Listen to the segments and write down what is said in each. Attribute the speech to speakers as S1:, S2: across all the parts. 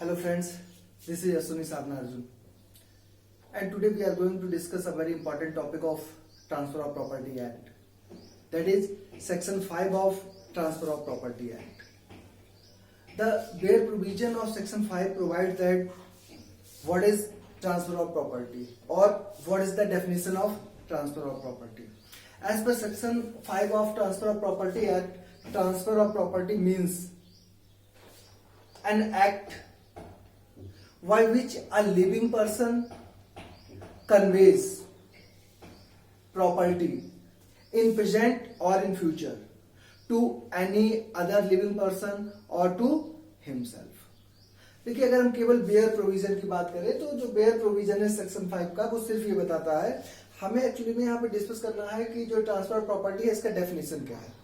S1: Hello friends, this is Yasuni Sadhana Arjun, and today we are going to discuss a very important topic of Transfer of Property Act, that is Section 5 of Transfer of Property Act. The bare provision of Section 5 provides that what is transfer of property or what is the definition of transfer of property. As per Section 5 of Transfer of Property Act, transfer of property means an act by which a living person conveys property in present or in future to any other living person or to himself. देखिए, अगर हम केवल bear provision की बात करें तो जो bear provision है सेक्शन 5 का, वो सिर्फ ये बताता है, हमें एक्चुअली में यहाँ पे डिस्कस करना है कि जो ट्रांसफर प्रॉपर्टी है इसका डेफिनेशन क्या है.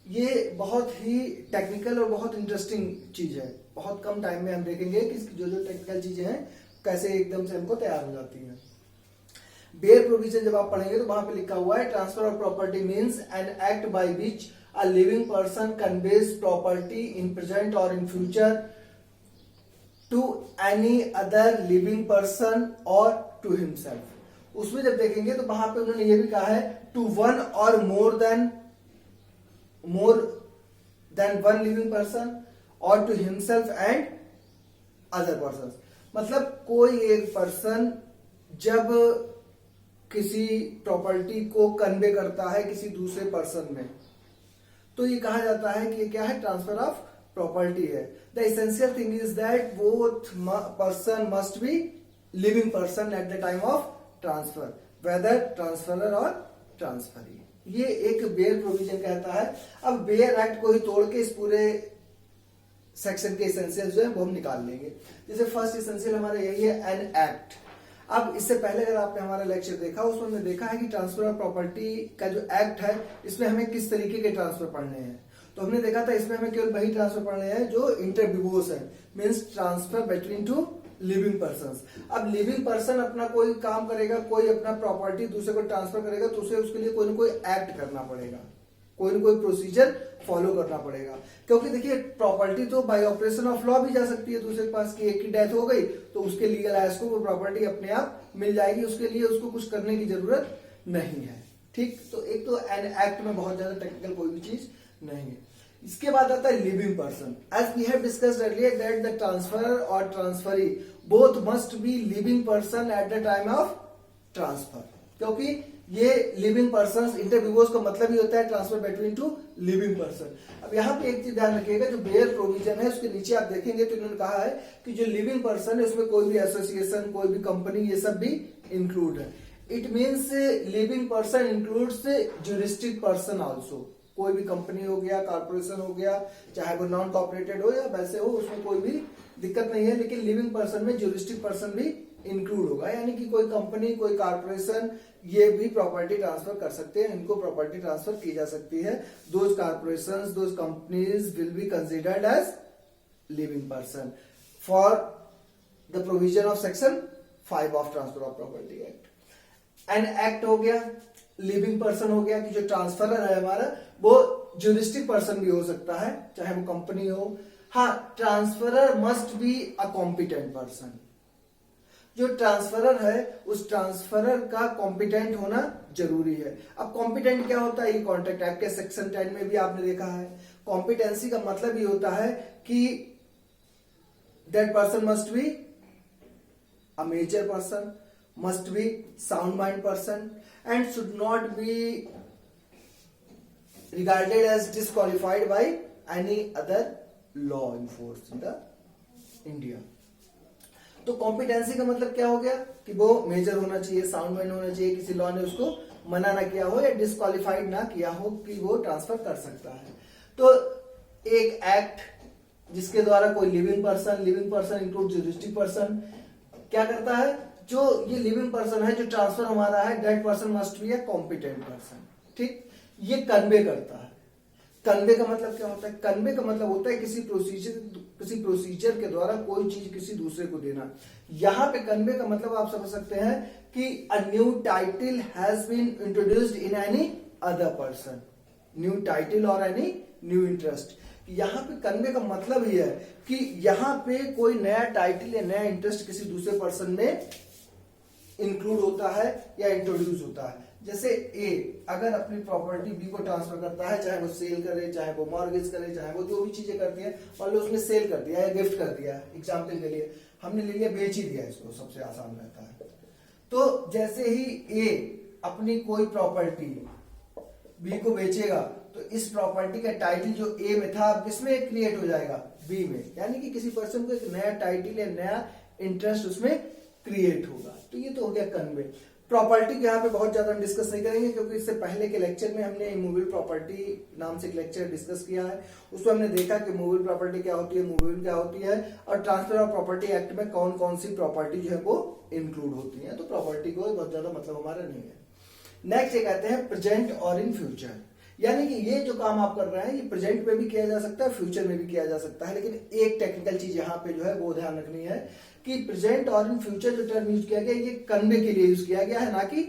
S1: ये बहुत ही टेक्निकल और बहुत इंटरेस्टिंग चीज है. बहुत कम टाइम में हम देखेंगे कि इसकी जो जो टेक्निकल चीजें हैं कैसे एकदम से हमको तैयार हो जाती हैं. बेयर प्रोविजन जब आप पढ़ेंगे तो वहां पे लिखा हुआ है, transfer of property means an act by which a living person conveys property in present और in future to any other living person और टू हिमसेल्फ. उसमें जब देखेंगे तो वहां पे उन्होंने ये भी कहा है, टू वन और more than one living person और to himself and other person. मतलब कोई एक पर्सन जब किसी प्रॉपर्टी को कन्वे करता है किसी दूसरे पर्सन में, तो ये कहा जाता है कि ये क्या है, ट्रांसफर ऑफ प्रॉपर्टी है. The essential thing is that both person must be living person at the time of transfer, whether transferor और ट्रांसफरी. ये एक बेयर प्रोविजन कहता है. अब बेयर एक्ट को ही तोड़ के इस पूरे सेक्शन के एसेंशियल जो है वो हम निकाल लेंगे. जैसे फर्स्ट एसेंशियल हमारा यही है, एन एक्ट. अब इससे पहले अगर आपने हमारा लेक्चर देखा, उसमें हमने देखा है कि ट्रांसफर ऑफ प्रॉपर्टी का जो एक्ट है इसमें हमें किस तरीके के ट्रांसफर पढ़ने हैं. तो हमने देखा था इसमें हमें केवल वही ट्रांसफर पढ़ने हैं जो इंटर विवोस है, means transfer between two living person. अब लिविंग पर्सन अपना कोई काम करेगा, कोई अपना प्रॉपर्टी दूसरे को ट्रांसफर करेगा, तो उसे उसके लिए कोई ना कोई एक्ट करना पड़ेगा, कोई ना कोई प्रोसीजर फॉलो करना पड़ेगा. क्योंकि देखिए, प्रॉपर्टी तो बाय ऑपरेशन ऑफ लॉ भी जा सकती है दूसरे के पास, की एक की डेथ हो गई तो उसके लीगल आयस को वो प्रॉपर्टी अपने आप मिल जाएगी, उसके लिए उसको कुछ करने की जरूरत नहीं है. ठीक, तो एक तो एन एक्ट में बहुत ज्यादा टेक्निकल कोई भी चीज नहीं है. इसके बाद आता है living person. As we have discussed earlier that the transferor और transferee both must be living person at the time of transfer. क्योंकि ये लिविंग पर्सन, इंटर विवोस का मतलब ही होता है transfer between two living person. अब यहाँ पे एक चीज ध्यान रखिएगा, जो बेयर प्रोविजन है उसके नीचे आप देखेंगे तो इन्होंने कहा है कि जो लिविंग पर्सन है उसमें कोई भी एसोसिएशन, कोई भी कंपनी, ये सब भी इंक्लूड है. It means living person includes juristic person also. कोई भी कंपनी हो गया, कारपोरेशन हो गया, चाहे वो नॉन कॉर्पोरेटेड हो या वैसे हो, उसमें कोई भी दिक्कत नहीं है. लेकिन लिविंग पर्सन में ज्यूरिस्टिक पर्सन भी इंक्लूड होगा, यानी कि कोई कंपनी, कोई कारपोरेशन, ये भी प्रॉपर्टी ट्रांसफर कर सकते हैं, इनको प्रॉपर्टी ट्रांसफर की जा सकती है. Those corporations, those companies will be considered as living person for the provision of section 5 of transfer of property act. An act हो गया, लिविंग पर्सन हो गया कि जो ट्रांसफरर है हमारा वो ज्यूरिस्टिक पर्सन भी हो सकता है, चाहे वो कंपनी हो. हाँ, transferor must be a competent person. जो ट्रांसफरर है उस ट्रांसफरर का कॉम्पिटेंट होना जरूरी है. अब कॉम्पिटेंट क्या होता है, ये कॉन्ट्रैक्ट एक्ट के सेक्शन 10 में भी आपने देखा है. कॉम्पिटेंसी का मतलब ये होता है कि that person must be a major person, must be sound mind person and should not be regarded as disqualified by any other law enforced in the India. तो कॉम्पिटेंसी का मतलब क्या हो गया कि वो मेजर होना चाहिए, साउंड माइंड होना चाहिए, किसी लॉ ने उसको मना ना किया हो या डिस्क्वालिफाइड ना किया हो कि वो ट्रांसफर कर सकता है. तो एक एक्ट जिसके द्वारा कोई living person include juristic person क्या करता है, जो ये लिविंग पर्सन है जो ट्रांसफर हमारा है, that person must be a competent person. ठीक, ये कन्वे करता है. कन्वे का मतलब क्या होता है, कन्वे का मतलब होता है किसी प्रोसीजर के द्वारा कोई चीज किसी दूसरे को देना. यहां पे कन्वे का मतलब आप समझ सकते हैं कि a new title has been introduced in any other person, new title और एनी न्यू इंटरेस्ट. यहाँ पे कन्वे का मतलब ये है कि यहाँ पे कोई नया टाइटल या नया इंटरेस्ट किसी दूसरे पर्सन में इंक्लूड होता है या इंट्रोड्यूस होता है। जैसे ए अगर अपनी प्रॉपर्टी बी को ट्रांसफर करता है, चाहे वो सेल करे, चाहे वो मॉर्गेज करे, चाहे वो जो भी चीजें करती है, मान लो उसने सेल कर दिया या गिफ्ट कर दिया, एग्जाम्पल के लिए हमने ले लिया बेच ही दिया, इसको सबसे आसान रहता है। तो जैसे ही ए अपनी कोई प्रॉपर्टी बी को बेचेगा तो इस प्रॉपर्टी का टाइटल जो ए में था अब किसमें क्रिएट हो जाएगा, बी में, यानी कि किसी पर्सन को एक नया टाइटल या नया इंटरेस्ट उसमें क्रिएट होगा। तो ये तो हो गया कन्वे। प्रॉपर्टी को यहाँ पे बहुत ज्यादा हम डिस्कस नहीं करेंगे क्योंकि इससे पहले के लेक्चर में हमने इमूवेबल प्रॉपर्टी नाम से एक लेक्चर डिस्कस किया है। उसमें हमने देखा कि मूवेबल प्रॉपर्टी क्या होती है, मूवेबल क्या होती है, और ट्रांसफर ऑफ प्रॉपर्टी एक्ट में कौन कौन सी प्रॉपर्टी जो है वो इंक्लूड होती है। तो प्रॉपर्टी को बहुत ज्यादा मतलब हमारा नहीं है। नेक्स्ट ये कहते हैं प्रेजेंट और इन फ्यूचर, यानी कि ये जो काम आप कर रहे हैं ये प्रेजेंट में भी किया जा सकता है, फ्यूचर में भी किया जा सकता है। लेकिन एक टेक्निकल चीज यहाँ पे जो है वो ध्यान रखनी है कि प्रेजेंट और इन फ्यूचर जो टर्म यूज किया गया ये कन्वे के लिए यूज किया गया है, ना कि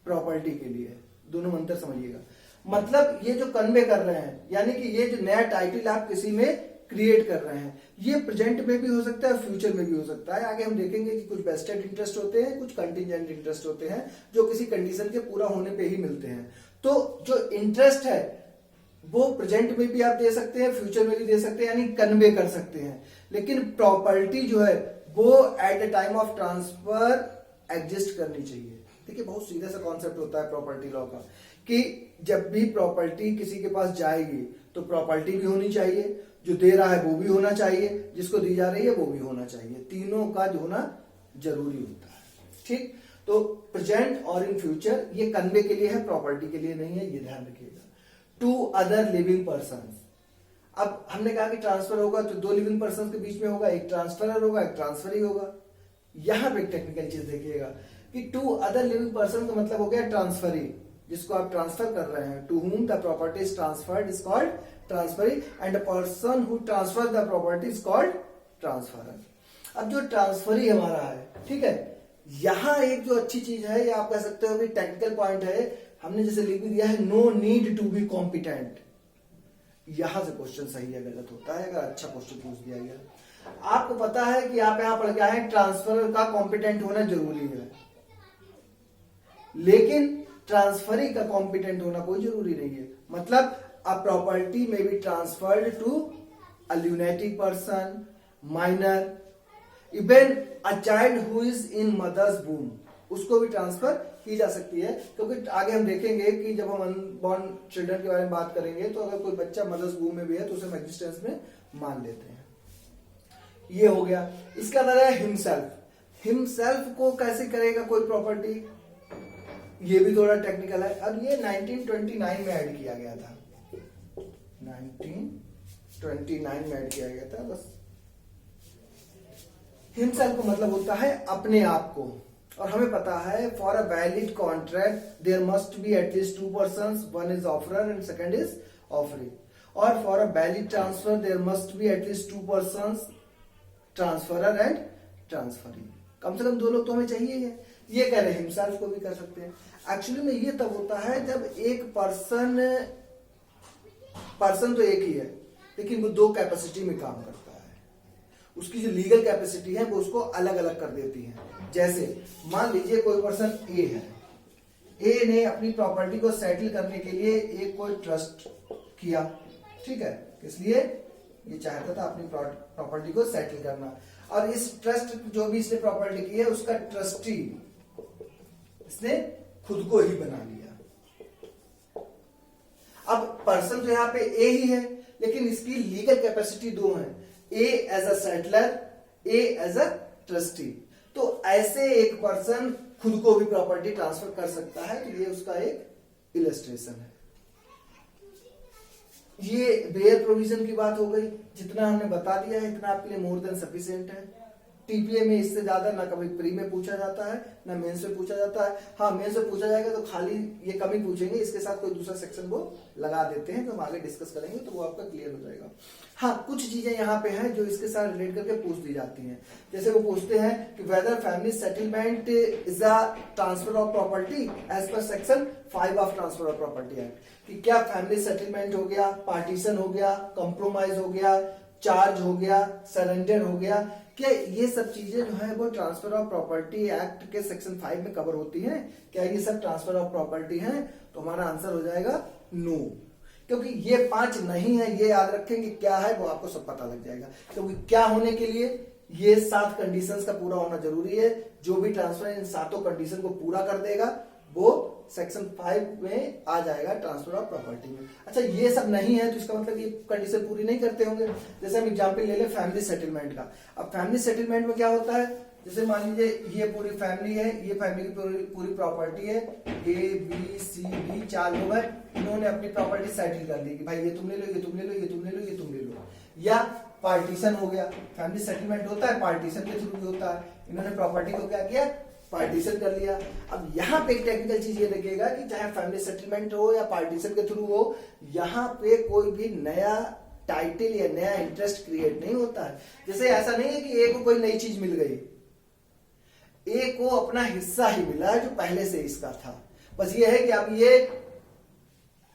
S1: प्रॉपर्टी के लिए। दोनों में अंतर समझिएगा। मतलब ये जो कन्वे कर रहे हैं यानी कि ये जो नया टाइटल आप किसी में क्रिएट कर रहे हैं ये प्रेजेंट में भी हो सकता है, फ्यूचर में भी हो सकता है। आगे हम देखेंगे कि कुछ वेस्टेड इंटरेस्ट होते हैं, कुछ कंटिजेंट इंटरेस्ट होते हैं जो किसी कंडीशन के पूरा होने पे ही मिलते हैं। तो जो इंटरेस्ट है वो प्रेजेंट में भी आप दे सकते हैं, फ्यूचर में भी दे सकते हैं, यानी कन्वे कर सकते हैं। लेकिन प्रॉपर्टी जो है वो eight the time of transfer exist करनी चाहिए। देखिए बहुत सीधा सा कॉन्सेप्ट होता है प्रॉपर्टी लॉ का कि जब भी प्रॉपर्टी किसी के पास जाएगी तो प्रॉपर्टी भी होनी चाहिए, जो दे रहा है वो भी होना चाहिए, जिसको दी जा रही है वो भी होना चाहिए। तीनों का जो होना जरूरी होता है। ठीक, तो प्रेजेंट और इन फ्यूचर ये कन्वे के लिए है, प्रॉपर्टी के लिए नहीं है, ये ध्यान रखिएगा। टू अदर लिविंग पर्सन, अब हमने कहा कि ट्रांसफर होगा तो दो लिविंग पर्सन के बीच में होगा, एक ट्रांसफरर होगा, एक ट्रांसफर ही होगा। यहां पे एक टेक्निकल चीज देखिएगा कि टू अदर लिविंग पर्सन का मतलब हो गया ट्रांसफरी, जिसको आप ट्रांसफर कर रहे हैं। To whom the property is transferred is called transferee and the person who transfer the property is called transferor. अब जो ट्रांसफरी हमारा है, ठीक है, यहां एक जो अच्छी चीज है या आप कह सकते हो कि टेक्निकल पॉइंट है, हमने जैसे लिख दिया है no need to be competent. यहां से क्वेश्चन सही है गलत होता है अगर अच्छा क्वेश्चन पूछ दिया गया। आपको पता है कि आप यहां पढ़ के आए ट्रांसफर का कॉम्पिटेंट होना जरूरी है, लेकिन ट्रांसफरी का कॉम्पिटेंट होना कोई जरूरी नहीं है। मतलब अ प्रॉपर्टी में be transferred to a lunatic person, minor, even a child who is in mother's womb, उसको भी ट्रांसफर की जा सकती है। क्योंकि आगे हम देखेंगे कि जब हम अनबॉर्न चिल्ड्रन के बारे में बात करेंगे तो अगर कोई बच्चा मदर्स वूम में भी है तो उसे हम एग्जिस्टेंस में मान लेते हैं। ये हो गया। इसका बाद है हिमसेल्फ। हिमसेल्फ को कैसे करेगा कोई प्रॉपर्टी, ये भी थोड़ा टेक्निकल है। अब ये 1929 में ऐड किया गया था, 1929 में ऐड किया गया था बस। हिमसेल्फ का मतलब होता है अपने आप को, और हमें पता है for a valid contract there must be at least two persons, one is offerer and second is offeree, और for a valid transfer there must be at least two persons, transferor and transferee. कम से कम दो लोग तो हमें चाहिए ही है। ये कह रहे हैं हिमसेल्फ को भी कर सकते हैं। एक्चुअली में ये तब होता है जब एक पर्सन तो एक ही है लेकिन वो दो कैपेसिटी में काम करता है। उसकी जो लीगल कैपेसिटी है वो उसको अलग अलग कर देती है। जैसे मान लीजिए कोई पर्सन ए है, ए ने अपनी प्रॉपर्टी को सेटल करने के लिए एक कोई ट्रस्ट किया, ठीक है, इसलिए ये चाहता था अपनी प्रॉपर्टी को सेटल करना, और इस ट्रस्ट जो भी इसने प्रॉपर्टी की है उसका ट्रस्टी इसने खुद को ही बना लिया। अब पर्सन तो यहां पे ए ही है लेकिन इसकी लीगल कैपेसिटी दो है, A as a settlor, A as a trustee. तो ऐसे एक पर्सन खुद को भी प्रॉपर्टी ट्रांसफर कर सकता है। तो ये उसका एक इलस्ट्रेशन है। ये बेयर प्रोविजन की बात हो गई। जितना हमने बता दिया है इतना आपके लिए मोर देन सफिशिएंट है। टीपीए में इससे ज्यादा ना कभी प्री में पूछा जाता है ना मेंस में पूछा जाता है। हाँ, मेंस में पूछा जाएगा तो खाली ये कम ही पूछेंगे, इसके साथ कोई दूसरा सेक्शन वो लगा देते हैं, तो हम आगे डिस्कस करेंगे तो वो आपका क्लियर हो जाएगा। हाँ, कुछ चीजें यहाँ पे हैं जो इसके साथ रिलेट करके पूछ दी जाती हैं। जैसे वो पूछते हैं कि whether family settlement is a transfer of property as per section 5 of transfer of property act, कि क्या फैमिली सेटलमेंट हो गया, पार्टीशन हो गया, कंप्रोमाइज हो गया, चार्ज हो गया, सरेंडर हो गया, क्या ये सब चीजें जो है वो ट्रांसफर ऑफ प्रॉपर्टी एक्ट के सेक्शन 5 में कवर होती हैं? क्या ये सब ट्रांसफर ऑफ प्रॉपर्टी हैं? तो हमारा आंसर हो जाएगा नो, क्योंकि ये 5 नहीं है। ये याद रखेंगे क्या है वो आपको सब पता लग जाएगा, क्योंकि क्या होने के लिए ये 7 कंडीशंस का पूरा होना जरूरी है। जो भी ट्रांसफर इन 7 कंडीशन को पूरा कर देगा वो सेक्शन 5 में आ जाएगा, ट्रांसफर ऑफ प्रॉपर्टी में। अच्छा, ये सब नहीं है तो इसका मतलब ये कंडीशन पूरी नहीं करते होंगे। जैसे हम एग्जांपल ले लें फैमिली सेटलमेंट का। अब फैमिली सेटलमेंट में क्या होता है, जैसे मान लीजिए ये पूरी फैमिली है, ये फैमिली की पूरी प्रॉपर्टी है, ए बी सी डी 4 लोग हैं, इन्होंने अपनी प्रॉपर्टी सेटल कर ली कि भाई ये तुम ले लो, ये तुम ले लो, ये तुम ले लो, ये तुम ले लो। या पार्टीशन हो गया, फैमिली सेटलमेंट होता है पार्टीशन के थ्रू भी होता है। इन्होंने प्रॉपर्टी को क्या किया, पार्टीशन कर लिया। अब यहाँ पे एक टेक्निकल चीज ये देखिएगा कि चाहे फैमिली सेटलमेंट हो या पार्टीशन के थ्रू हो, यहाँ पे कोई भी नया टाइटल या नया इंटरेस्ट क्रिएट नहीं होता है। जैसे ऐसा नहीं है कि ए को कोई नई चीज मिल गई, ए को अपना हिस्सा ही मिला है जो पहले से इसका था। बस ये है कि अब ये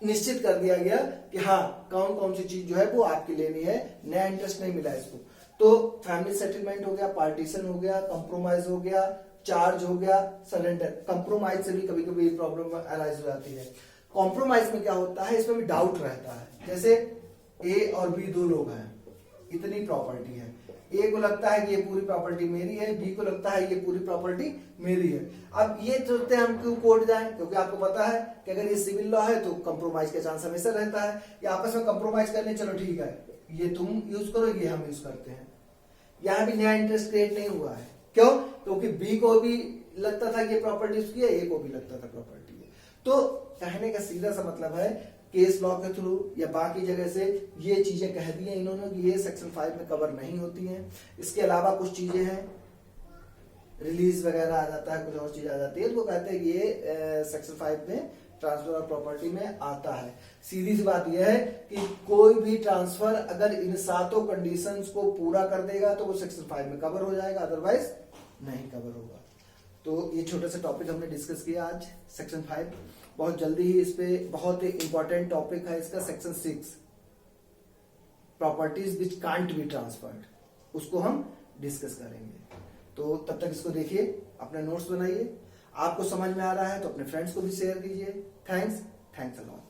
S1: निश्चित कर दिया गया कि हाँ कौन कौन सी चीज जो है वो आपकी लेनी है, नया इंटरेस्ट नहीं मिला इसको। तो फैमिली सेटलमेंट हो गया, पार्टीशन हो गया, कंप्रोमाइज हो गया, चार्ज हो गया, सरेंडर। कंप्रोमाइज से भी कभी कभी प्रॉब्लम अराइज हो जाती है। कॉम्प्रोमाइज में क्या होता है, इसमें भी डाउट रहता है। जैसे ए और बी 2 लोग हैं, इतनी प्रॉपर्टी है, ए को लगता है कि ये पूरी प्रॉपर्टी मेरी है, बी को लगता है ये पूरी प्रॉपर्टी मेरी है। अब ये सोचते हैं हम क्यों कोर्ट जाएं, क्योंकि आपको पता है कि अगर ये सिविल लॉ है तो कंप्रोमाइज का चांस हमेशा रहता है, या आपस में कंप्रोमाइज करने चलो ठीक है ये तुम यूज करो ये हम यूज करते हैं। यहां भी नया इंटरेस्ट क्रिएट नहीं हुआ है। क्यों? क्योंकि बी को भी लगता था कि ये प्रॉपर्टी उसकी है, ए को भी लगता था प्रॉपर्टी है। तो कहने का सीधा सा मतलब है केस लॉ के थ्रू या बाकी जगह से ये चीजें कह दी हैं इन्होंने कि ये सेक्शन 5 में कवर नहीं होती हैं। इसके अलावा कुछ चीजें हैं, रिलीज वगैरह आ जाता है, कुछ और चीज आ जाती है, तो वो कहते हैं कि ये सेक्शन 5 में ट्रांसफर ऑफ प्रॉपर्टी में आता है। सीधी सी बात यह है कि कोई भी ट्रांसफर अगर इन 7 कंडीशंस को पूरा कर देगा तो वो सेक्शन 5 में कवर हो जाएगा, अदरवाइज नहीं कवर होगा। तो ये छोटा सा टॉपिक हमने डिस्कस किया आज, सेक्शन 5। बहुत जल्दी ही इस पे बहुत इंपॉर्टेंट टॉपिक है इसका section 6, properties which can't be transferred, उसको हम डिस्कस करेंगे। तो तब तक इसको देखिए, अपने नोट्स बनाइए। आपको समझ में आ रहा है तो अपने फ्रेंड्स को भी शेयर कीजिए। Thanks a lot.